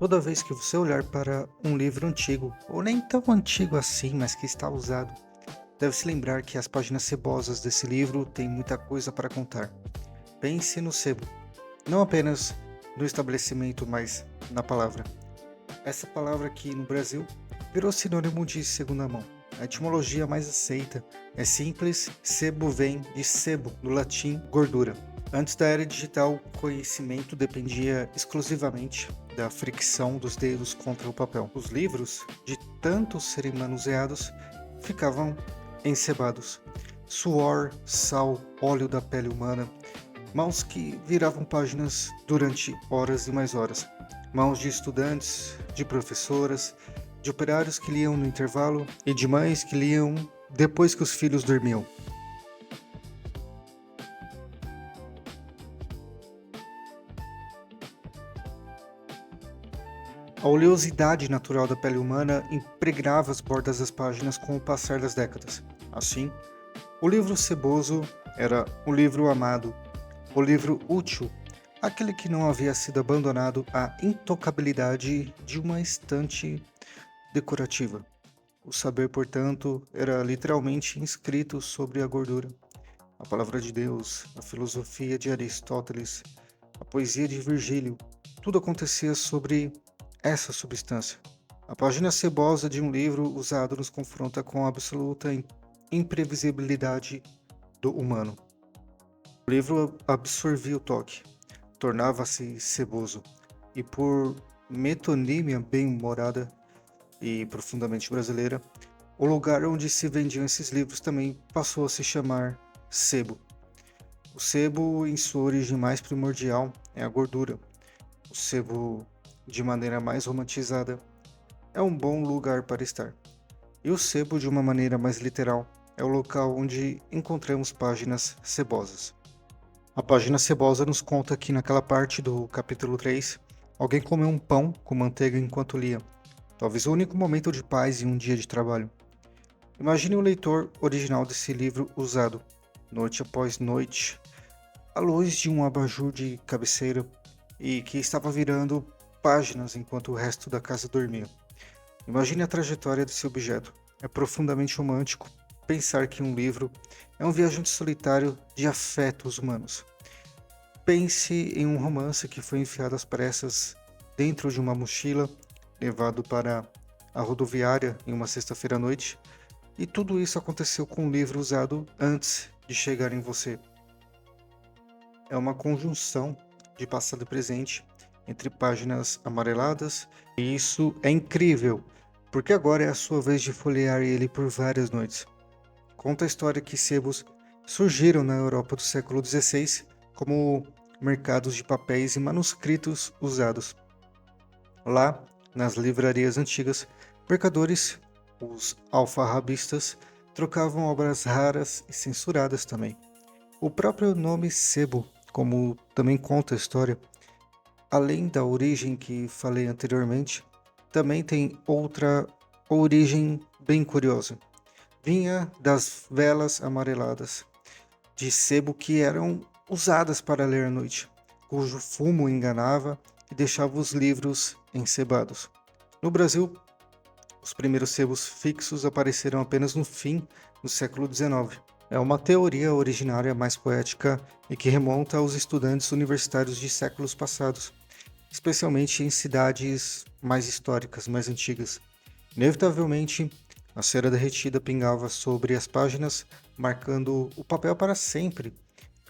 Toda vez que você olhar para um livro antigo, ou nem tão antigo assim, mas que está usado, deve se lembrar que as páginas cebosas desse livro têm muita coisa para contar. Pense no sebo, não apenas no estabelecimento, mas na palavra. Essa palavra aqui no Brasil virou sinônimo de segunda mão. A etimologia mais aceita é simples, sebo vem de sebo, do latim gordura. Antes da era digital, o conhecimento dependia exclusivamente da fricção dos dedos contra o papel. Os livros, de tanto serem manuseados, ficavam encebados. Suor, sal, óleo da pele humana, mãos que viravam páginas durante horas e mais horas. Mãos de estudantes, de professoras, de operários que liam no intervalo e de mães que liam depois que os filhos dormiam. A oleosidade natural da pele humana impregnava as bordas das páginas com o passar das décadas. Assim, o livro ceboso era o livro amado, o livro útil, aquele que não havia sido abandonado à intocabilidade de uma estante decorativa. O saber, portanto, era literalmente inscrito sobre a gordura. A palavra de Deus, a filosofia de Aristóteles, a poesia de Virgílio, tudo acontecia sobre essa substância. A página cebosa de um livro usado nos confronta com a absoluta imprevisibilidade do humano. O livro absorvia o toque, tornava-se ceboso, e por metonímia bem-humorada e profundamente brasileira, o lugar onde se vendiam esses livros também passou a se chamar sebo. O sebo, em sua origem mais primordial, é a gordura. O sebo, de maneira mais romantizada, é um bom lugar para estar. E o sebo, de uma maneira mais literal, é o local onde encontramos páginas cebosas. A página cebosa nos conta que naquela parte do capítulo 3, alguém comeu um pão com manteiga enquanto lia. Talvez o único momento de paz em um dia de trabalho. Imagine o leitor original desse livro usado, noite após noite, à luz de um abajur de cabeceira e que estava virando páginas enquanto o resto da casa dormia. Imagine a trajetória desse objeto. É profundamente romântico pensar que um livro é um viajante solitário de afetos humanos. Pense em um romance que foi enfiado às pressas dentro de uma mochila, levado para a rodoviária em uma sexta-feira à noite, e tudo isso aconteceu com um livro usado antes de chegar em você. É uma conjunção de passado e presente entre páginas amareladas, e isso é incrível, porque agora é a sua vez de folhear ele por várias noites. Conta a história que sebos surgiram na Europa do século XVI como mercados de papéis e manuscritos usados. Lá, nas livrarias antigas, mercadores, os alfarrabistas, trocavam obras raras e censuradas também. O próprio nome sebo, como também conta a história, além da origem que falei anteriormente, também tem outra origem bem curiosa. Vinha das velas amareladas de sebo que eram usadas para ler à noite, cujo fumo enganava e deixava os livros encebados. No Brasil, os primeiros sebos fixos apareceram apenas no fim do século XIX. É uma teoria originária mais poética e que remonta aos estudantes universitários de séculos passados, especialmente em cidades mais históricas, mais antigas. Inevitavelmente, a cera derretida pingava sobre as páginas, marcando o papel para sempre.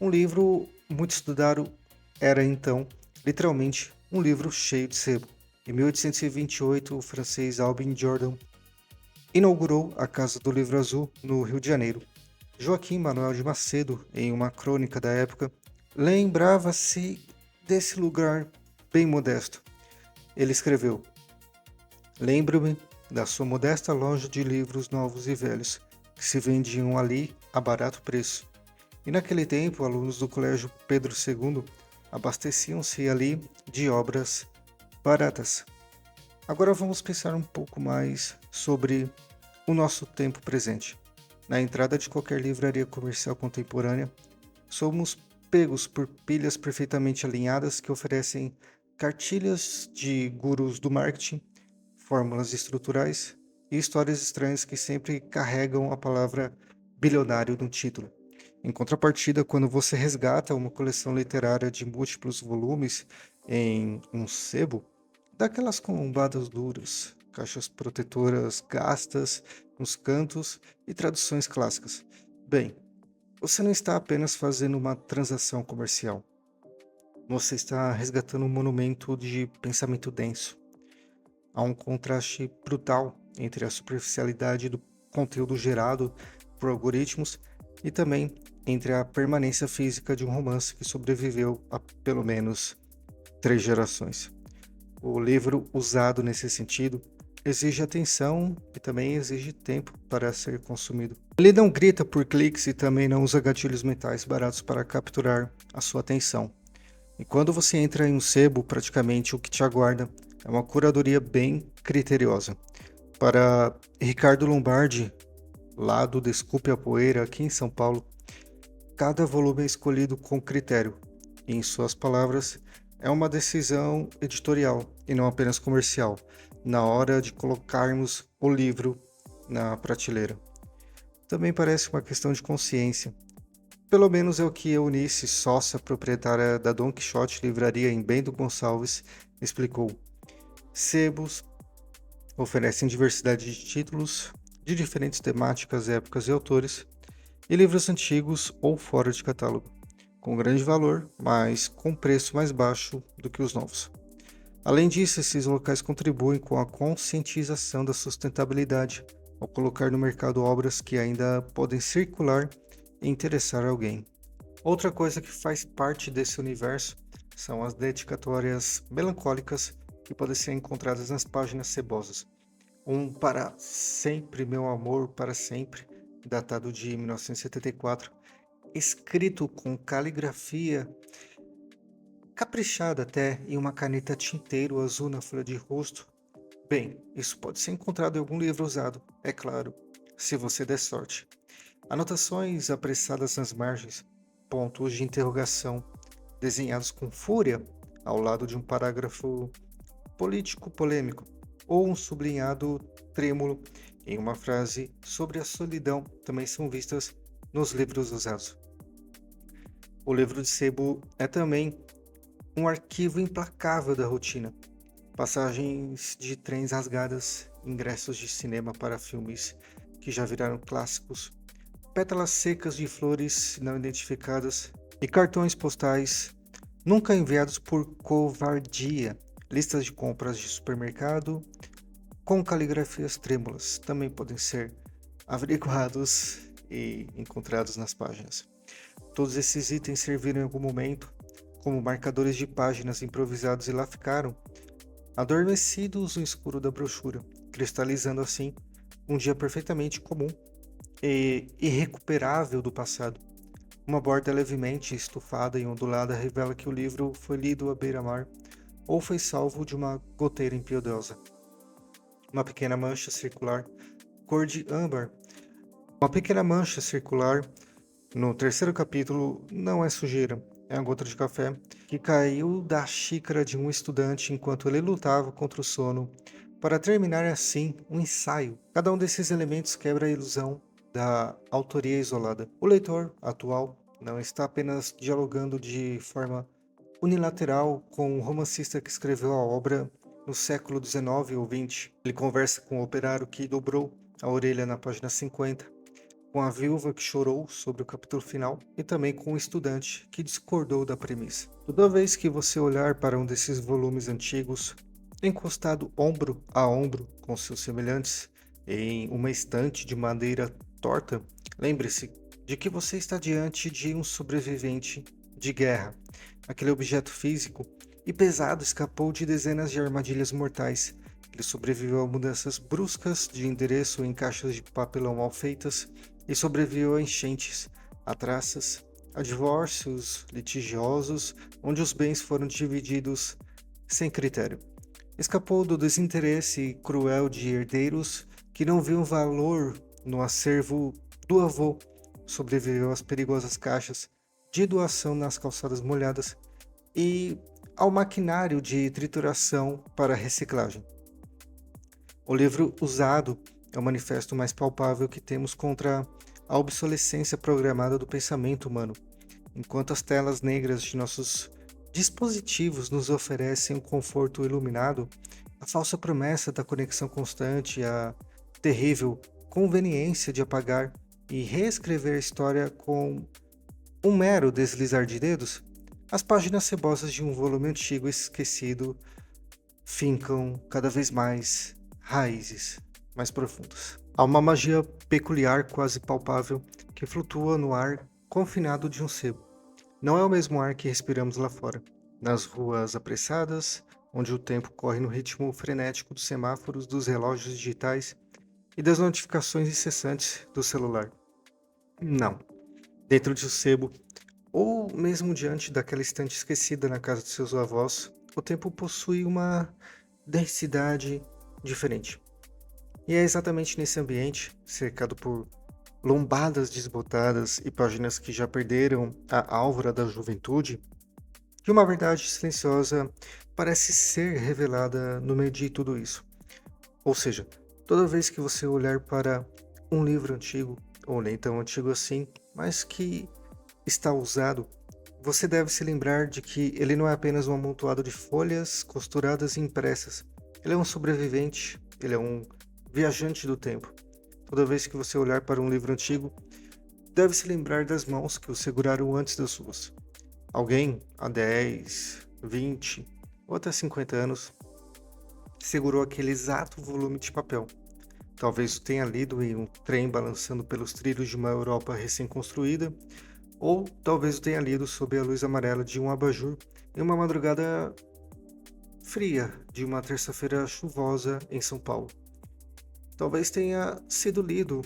Um livro muito estudado era então, literalmente, um livro cheio de sebo. Em 1828, o francês Albin Jordan inaugurou a Casa do Livro Azul no Rio de Janeiro. Joaquim Manuel de Macedo, em uma crônica da época, lembrava-se desse lugar bem modesto. Ele escreveu: "Lembro-me da sua modesta loja de livros novos e velhos, que se vendiam ali a barato preço. E naquele tempo, alunos do Colégio Pedro II abasteciam-se ali de obras baratas." Agora vamos pensar um pouco mais sobre o nosso tempo presente. Na entrada de qualquer livraria comercial contemporânea, somos pegos por pilhas perfeitamente alinhadas que oferecem cartilhas de gurus do marketing, fórmulas estruturais e histórias estranhas que sempre carregam a palavra bilionário no título. Em contrapartida, quando você resgata uma coleção literária de múltiplos volumes em um sebo, daquelas combadas duras, caixas protetoras gastas nos cantos e traduções clássicas. Bem, você não está apenas fazendo uma transação comercial, você está resgatando um monumento de pensamento denso. Há um contraste brutal entre a superficialidade do conteúdo gerado por algoritmos e também entre a permanência física de um romance que sobreviveu a pelo menos 3 gerações. O livro, usado nesse sentido, exige atenção e também exige tempo para ser consumido. Ele não grita por cliques e também não usa gatilhos mentais baratos para capturar a sua atenção. E quando você entra em um sebo, praticamente o que te aguarda é uma curadoria bem criteriosa. Para Ricardo Lombardi, lá do Desculpe a Poeira, aqui em São Paulo, cada volume é escolhido com critério. E, em suas palavras, é uma decisão editorial e não apenas comercial, na hora de colocarmos o livro na prateleira. Também parece uma questão de consciência. Pelo menos é o que Eunice, sócia proprietária da Don Quixote Livraria em Bento Gonçalves, explicou. Sebos oferecem diversidade de títulos, de diferentes temáticas, épocas e autores, e livros antigos ou fora de catálogo, com grande valor, mas com preço mais baixo do que os novos. Além disso, esses locais contribuem com a conscientização da sustentabilidade, ao colocar no mercado obras que ainda podem circular e interessar alguém. Outra coisa que faz parte desse universo são as dedicatórias melancólicas que podem ser encontradas nas páginas cebosas. Um Para Sempre, Meu Amor, Para Sempre, datado de 1974, escrito com caligrafia caprichada até em uma caneta tinteiro azul na folha de rosto. Bem, isso pode ser encontrado em algum livro usado, é claro, se você der sorte. Anotações apressadas nas margens, pontos de interrogação desenhados com fúria ao lado de um parágrafo político polêmico ou um sublinhado trêmulo em uma frase sobre a solidão também são vistas nos livros usados. O livro de sebo é também um arquivo implacável da rotina. Passagens de trens rasgadas, ingressos de cinema para filmes que já viraram clássicos, pétalas secas de flores não identificadas e cartões postais nunca enviados por covardia. Listas de compras de supermercado com caligrafias trêmulas também podem ser averiguados e encontrados nas páginas. Todos esses itens serviram em algum momento como marcadores de páginas improvisados e lá ficaram, adormecidos no escuro da brochura, cristalizando assim um dia perfeitamente comum e irrecuperável do passado. Uma borda levemente estufada e ondulada revela que o livro foi lido à beira-mar ou foi salvo de uma goteira impiedosa. Uma pequena mancha circular, cor de âmbar. Uma pequena mancha circular no terceiro capítulo não é sujeira, é uma gota de café que caiu da xícara de um estudante enquanto ele lutava contra o sono para terminar assim um ensaio. Cada um desses elementos quebra a ilusão da autoria isolada. O leitor atual não está apenas dialogando de forma unilateral com o romancista que escreveu a obra no século XIX ou XX. Ele conversa com o operário que dobrou a orelha na página 50, com a viúva que chorou sobre o capítulo final e também com o estudante que discordou da premissa. Toda vez que você olhar para um desses volumes antigos, encostado ombro a ombro com seus semelhantes em uma estante de madeira torta, lembre-se de que você está diante de um sobrevivente de guerra. Aquele objeto físico e pesado escapou de dezenas de armadilhas mortais. Ele sobreviveu a mudanças bruscas de endereço em caixas de papelão mal feitas e sobreviveu a enchentes, a traças, a divórcios litigiosos onde os bens foram divididos sem critério. Escapou do desinteresse cruel de herdeiros que não viam valor no acervo do avô. Sobreviveu às perigosas caixas de doação nas calçadas molhadas e ao maquinário de trituração para reciclagem. O livro usado é o manifesto mais palpável que temos contra a obsolescência programada do pensamento humano, enquanto as telas negras de nossos dispositivos nos oferecem um conforto iluminado, a falsa promessa da conexão constante, a terrível conveniência de apagar e reescrever a história com um mero deslizar de dedos, as páginas cebosas de um volume antigo esquecido fincam cada vez mais raízes mais profundas. Há uma magia peculiar, quase palpável, que flutua no ar confinado de um sebo. Não é o mesmo ar que respiramos lá fora, nas ruas apressadas, onde o tempo corre no ritmo frenético dos semáforos, dos relógios digitais e das notificações incessantes do celular. Não. Dentro de um sebo, ou mesmo diante daquela estante esquecida na casa de seus avós, o tempo possui uma densidade diferente. E é exatamente nesse ambiente, cercado por lombadas desbotadas e páginas que já perderam a álvora da juventude, que uma verdade silenciosa parece ser revelada no meio de tudo isso. Ou seja, toda vez que você olhar para um livro antigo, ou nem tão antigo assim, mas que está usado, você deve se lembrar de que ele não é apenas um amontoado de folhas costuradas e impressas. Ele é um sobrevivente, ele é um viajante do tempo. Toda vez que você olhar para um livro antigo, deve se lembrar das mãos que o seguraram antes das suas. Alguém, há 10, 20 ou até 50 anos, segurou aquele exato volume de papel. Talvez o tenha lido em um trem balançando pelos trilhos de uma Europa recém-construída, ou talvez o tenha lido sob a luz amarela de um abajur em uma madrugada fria de uma terça-feira chuvosa em São Paulo. Talvez tenha sido lido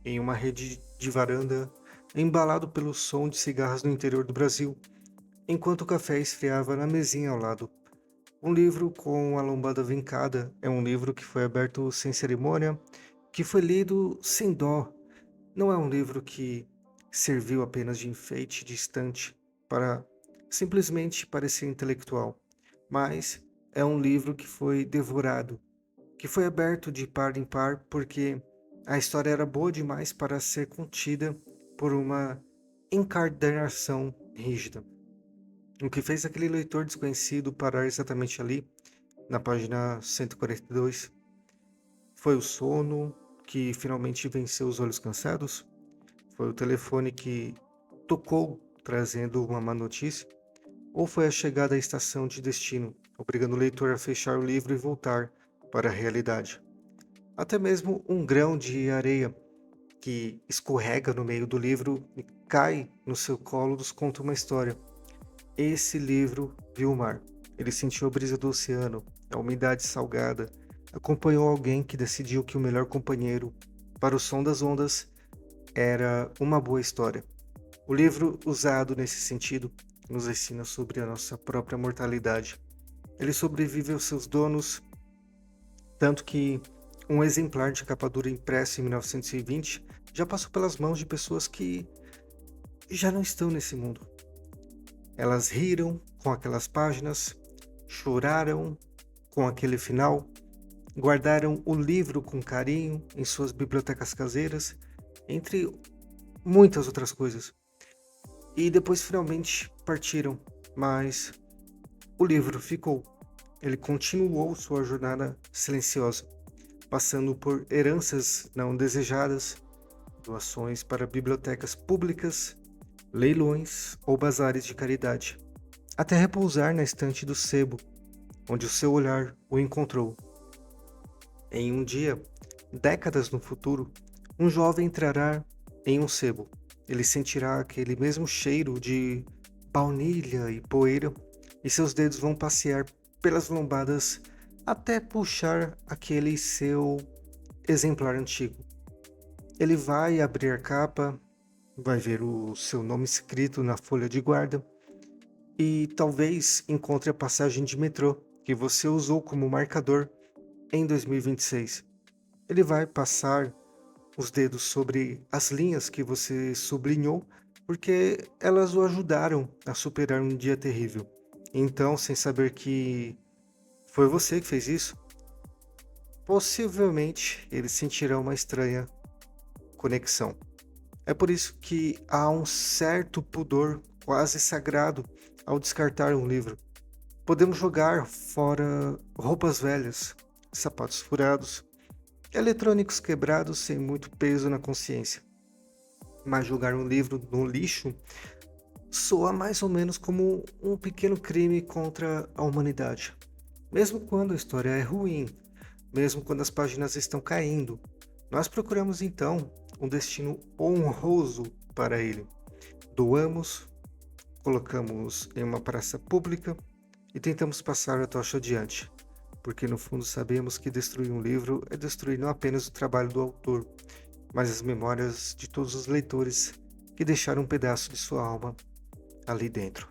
em uma rede de varanda, embalado pelo som de cigarras no interior do Brasil, enquanto o café esfriava na mesinha ao lado. Um livro com a lombada vincada é um livro que foi aberto sem cerimônia, que foi lido sem dó. Não é um livro que serviu apenas de enfeite distante para simplesmente parecer intelectual, mas é um livro que foi devorado, que foi aberto de par em par porque a história era boa demais para ser contida por uma encadernação rígida. O que fez aquele leitor desconhecido parar exatamente ali, na página 142, foi o sono que finalmente venceu os olhos cansados? Foi o telefone que tocou trazendo uma má notícia? Ou foi a chegada à estação de destino, obrigando o leitor a fechar o livro e voltar para a realidade? Até mesmo um grão de areia que escorrega no meio do livro e cai no seu colo nos conta uma história. Esse livro viu o mar. Ele sentiu a brisa do oceano, a umidade salgada, acompanhou alguém que decidiu que o melhor companheiro para o som das ondas era uma boa história. O livro, usado nesse sentido, nos ensina sobre a nossa própria mortalidade. Ele sobrevive aos seus donos, tanto que um exemplar de capa dura impresso em 1920 já passou pelas mãos de pessoas que já não estão nesse mundo. Elas riram com aquelas páginas, choraram com aquele final, guardaram o livro com carinho em suas bibliotecas caseiras, entre muitas outras coisas. E depois finalmente partiram, mas o livro ficou. Ele continuou sua jornada silenciosa, passando por heranças não desejadas, doações para bibliotecas públicas, leilões ou bazares de caridade, até repousar na estante do sebo, onde o seu olhar o encontrou. Em um dia, décadas no futuro, um jovem entrará em um sebo. Ele sentirá aquele mesmo cheiro de baunilha e poeira, e seus dedos vão passear pelas lombadas até puxar aquele seu exemplar antigo. Ele vai abrir a capa, vai ver o seu nome escrito na folha de guarda e talvez encontre a passagem de metrô que você usou como marcador em 2026. Ele vai passar os dedos sobre as linhas que você sublinhou porque elas o ajudaram a superar um dia terrível. Então, sem saber que foi você que fez isso, possivelmente eles sentirão uma estranha conexão. É por isso que há um certo pudor quase sagrado ao descartar um livro. Podemos jogar fora roupas velhas, sapatos furados, eletrônicos quebrados sem muito peso na consciência. Mas jogar um livro no lixo soa mais ou menos como um pequeno crime contra a humanidade. Mesmo quando a história é ruim, mesmo quando as páginas estão caindo, nós procuramos então um destino honroso para ele. Doamos, colocamos em uma praça pública e tentamos passar a tocha adiante, porque no fundo sabemos que destruir um livro é destruir não apenas o trabalho do autor, mas as memórias de todos os leitores que deixaram um pedaço de sua alma ali dentro.